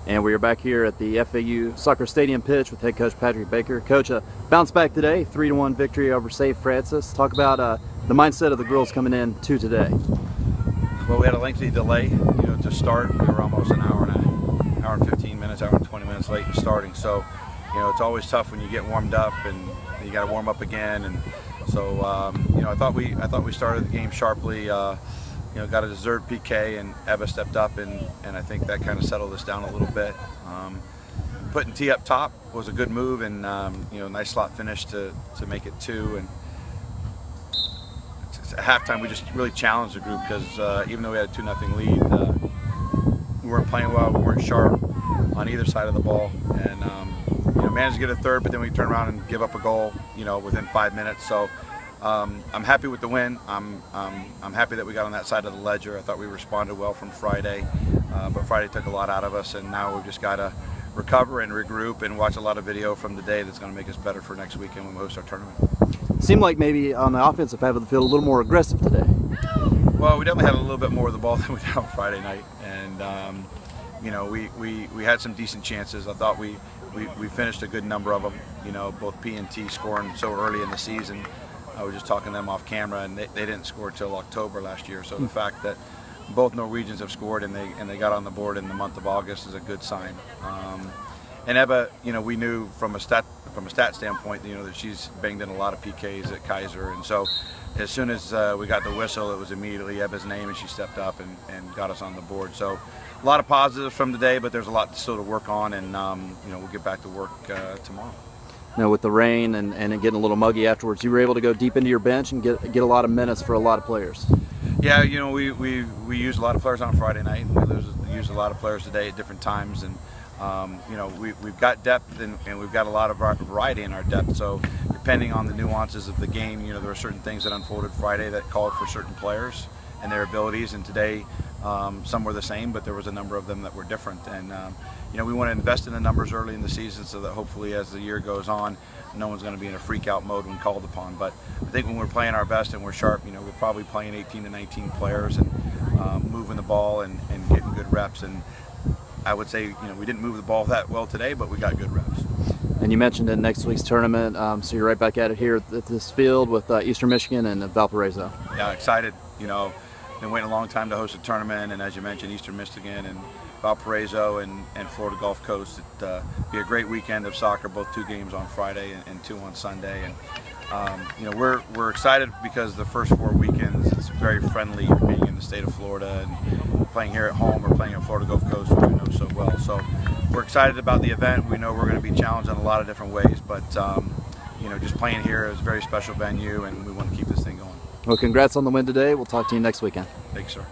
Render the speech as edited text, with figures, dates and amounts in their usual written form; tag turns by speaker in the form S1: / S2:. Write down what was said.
S1: And we are back here at the FAU Soccer Stadium pitch with head coach Patrick Baker. Coach, bounce back today, 3-1 victory over St. Francis. Talk about the mindset of the girls coming in to today.
S2: Well, we had a lengthy delay, to start. We were almost an hour and 15 minutes, hour and 20 minutes late in starting. So, it's always tough when you get warmed up and you got to warm up again. And so, I thought we started the game sharply. Got a deserved PK, and Ebba stepped up, and I think that kind of settled us down a little bit. Putting T up top was a good move, and nice slot finish to make it 2. And at halftime, we just really challenged the group because even though we had a 2-0 lead, we weren't playing well, we weren't sharp on either side of the ball, and managed to get a third, but then we turned around and give up a goal, within 5 minutes. So. I'm happy with the win. I'm happy that we got on that side of the ledger. I thought we responded well from Friday, but Friday took a lot out of us, and now we've just got to recover and regroup and watch a lot of video from the day that's going to make us better for next weekend when we host our tournament.
S1: Seemed like maybe on the offensive half of the field a little more aggressive today.
S2: Well, we definitely had a little bit more of the ball than we did on Friday night, and we had some decent chances. I thought we finished a good number of them. Both P and T scoring so early in the season. I was just talking to them off camera, and they didn't score till October last year. So the fact that both Norwegians have scored and they got on the board in the month of August is a good sign. And Ebba, we knew from a stat standpoint, that she's banged in a lot of PKs at Kaiser, and so as soon as we got the whistle, it was immediately Ebba's name, and she stepped up and got us on the board. So a lot of positives from today, but there's a lot still to work on, and we'll get back to work tomorrow.
S1: With the rain and it getting a little muggy afterwards, you were able to go deep into your bench and get a lot of minutes for a lot of players.
S2: Yeah, we used a lot of players on Friday night. We used a lot of players today at different times, and we've got depth and we've got a lot of variety in our depth. So depending on the nuances of the game, there were certain things that unfolded Friday that called for certain players and their abilities, and today some were the same, but there was a number of them that were different. And we want to invest in the numbers early in the season so that hopefully as the year goes on, no one's going to be in a freak out mode when called upon. But I think when we're playing our best and we're sharp, we're probably playing 18 to 19 players and moving the ball and getting good reps. And I would say, we didn't move the ball that well today, but we got good reps.
S1: And you mentioned in next week's tournament, so you're right back at it here at this field with Eastern Michigan and Valparaiso.
S2: Yeah, excited. Been waiting a long time to host a tournament, and as you mentioned, Eastern Michigan and Valparaiso and Florida Gulf Coast. It'd be a great weekend of soccer, both 2 games on Friday and 2 on Sunday. And we're excited because the first 4 weekends it's very friendly being in the state of Florida and playing here at home or playing at Florida Gulf Coast, which we know so well. So we're excited about the event. We know we're going to be challenged in a lot of different ways, but just playing here is a very special venue, and we want to keep this thing going.
S1: Well, congrats on the win today. We'll talk to you next weekend.
S2: Thanks, sir.